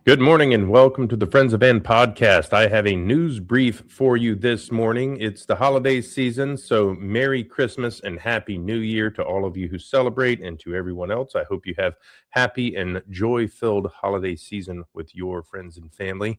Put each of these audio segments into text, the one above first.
Good morning and welcome to the Friends of Ann podcast. I have a news brief for you this morning. It's the holiday season, so Merry Christmas and Happy New Year to all of you who celebrate and to everyone else. I hope you have happy and joy-filled holiday season with your friends and family,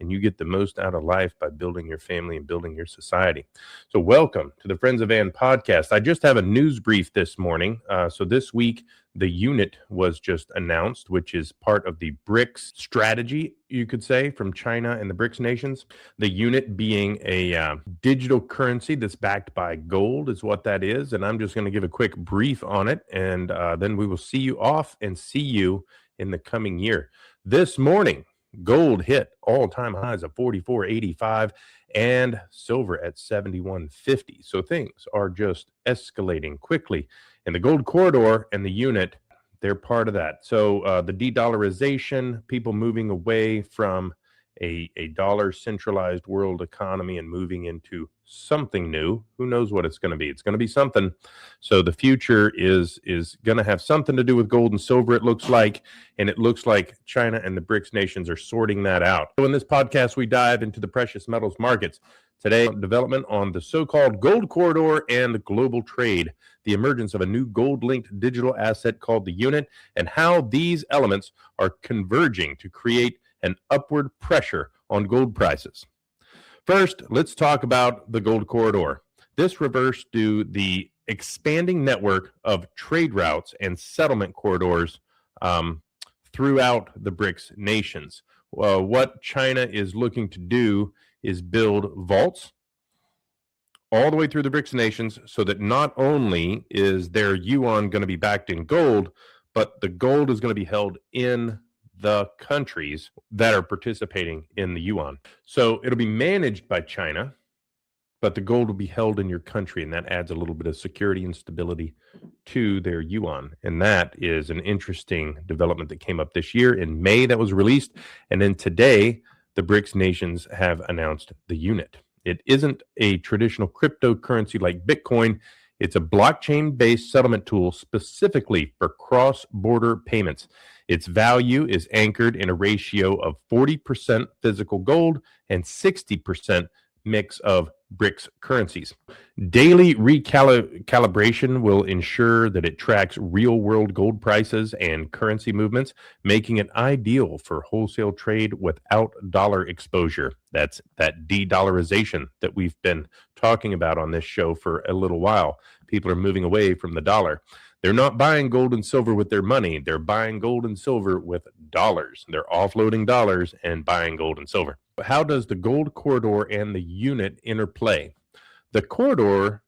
and you get the most out of life by building your family and building your society. So welcome to the Friends of Ann podcast. I just have a news brief this morning. So this week, the unit was just announced, which is part of the BRICS strategy, you could say, from China and the BRICS nations. The unit being a digital currency that's backed by gold is what that is. And I'm just going to give a quick brief on it. And then we will see you off and see you in the coming year. This morning, gold hit all-time highs of 44.85 and silver at 71.50. So things are just escalating quickly. And the gold corridor and the unit, they're part of that. So the de-dollarization, people moving away from a dollar centralized world economy and moving into something new. Who knows what it's going to be? It's going to be something. So the future is going to have something to do with gold and silver, it looks like. And it looks like China and the BRICS nations are sorting that out. So in this podcast, we dive into the precious metals markets. Today, development on the so-called gold corridor and global trade, the emergence of a new gold-linked digital asset called the unit, and how these elements are converging to create an upward pressure on gold prices. First, let's talk about the gold corridor. This refers to the expanding network of trade routes and settlement corridors throughout the BRICS nations. What China is looking to do is build vaults all the way through the BRICS nations so that not only is their yuan going to be backed in gold, but the gold is going to be held in the countries that are participating in the yuan. So it'll be managed by China, but the gold will be held in your country, and that adds a little bit of security and stability to their yuan. And that is an interesting development that came up this year. In May, that was released. And then today, the BRICS nations have announced the unit. It isn't a traditional cryptocurrency like Bitcoin. It's a blockchain-based settlement tool specifically for cross-border payments. Its value is anchored in a ratio of 40% physical gold and 60% mix of BRICS currencies. Daily recalibration will ensure that it tracks real-world gold prices and currency movements, making it ideal for wholesale trade without dollar exposure. That's that de-dollarization that we've been talking about on this show for a little while. People are moving away from the dollar. They're not buying gold and silver with their money. They're buying gold and silver with dollars. They're offloading dollars and buying gold and silver. How does the gold corridor and the unit interplay? The corridors,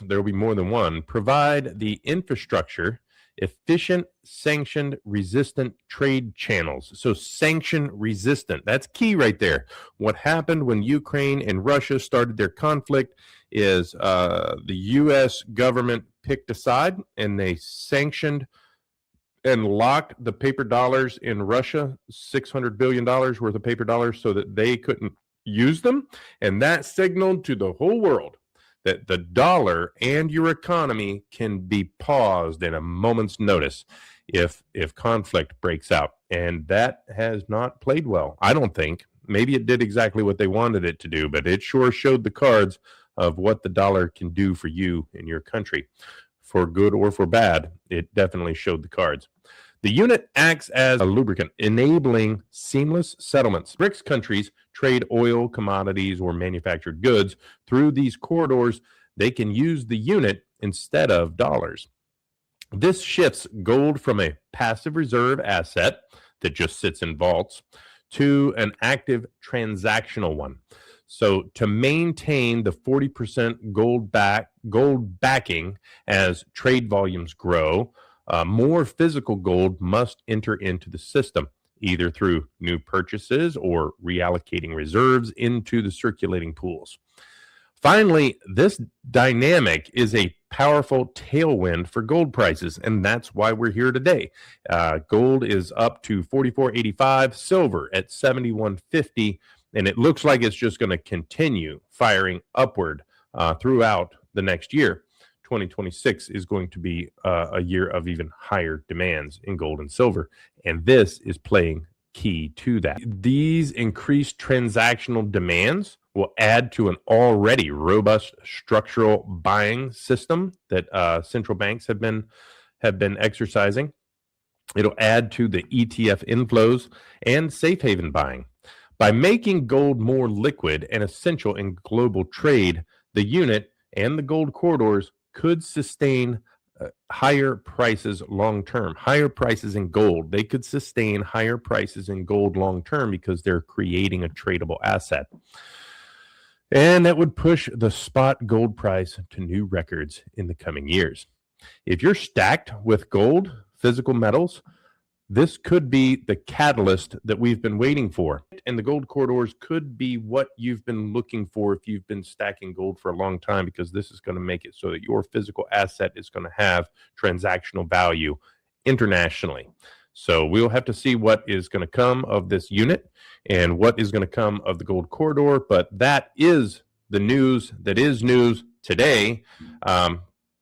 there will be more than one, provide the infrastructure, efficient, sanctioned, resistant trade channels. So sanction resistant, that's key right there. What happened when Ukraine and Russia started their conflict is the U.S. government picked a side and they sanctioned and locked the paper dollars in Russia, $600 billion worth of paper dollars, so that they couldn't use them. And that signaled to the whole world that the dollar and your economy can be paused in a moment's notice if conflict breaks out. And that has not played well, I don't think. Maybe it did exactly what they wanted it to do, but it sure showed the cards of what the dollar can do for you in your country. For good or for bad, it definitely showed the cards. The unit acts as a lubricant, enabling seamless settlements. BRICS countries trade oil, commodities, or manufactured goods through these corridors. They can use the unit instead of dollars. This shifts gold from a passive reserve asset that just sits in vaults to an active transactional one. So to maintain the 40% gold backing as trade volumes grow, more physical gold must enter into the system, either through new purchases or reallocating reserves into the circulating pools. Finally, this dynamic is a powerful tailwind for gold prices, and that's why we're here today. Gold is up to 44.85, silver at 71.50, and it looks like it's just going to continue firing upward throughout the next year. 2026 is going to be a year of even higher demands in gold and silver, and this is playing key to that. These increased transactional demands will add to an already robust structural buying system that central banks have been exercising. It'll add to the ETF inflows and safe haven buying. By making gold more liquid and essential in global trade, the unit and the gold corridors could sustain higher prices long term. Higher prices in gold. They could sustain higher prices in gold long term because they're creating a tradable asset. And that would push the spot gold price to new records in the coming years. If you're stacked with gold, physical metals, this could be the catalyst that we've been waiting for. And the gold corridors could be what you've been looking for if you've been stacking gold for a long time, because this is going to make it so that your physical asset is going to have transactional value internationally. So we'll have to see what is going to come of this unit and what is going to come of the gold corridor. But that is the news that is news today.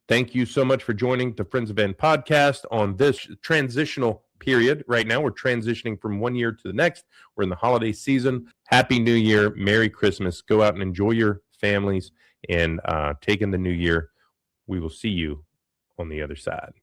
Thank you so much for joining the Friends of N podcast on this transitional period. Right now, we're transitioning from one year to the next. We're in the holiday season. Happy New Year. Merry Christmas. Go out and enjoy your families and take in the new year. We will see you on the other side.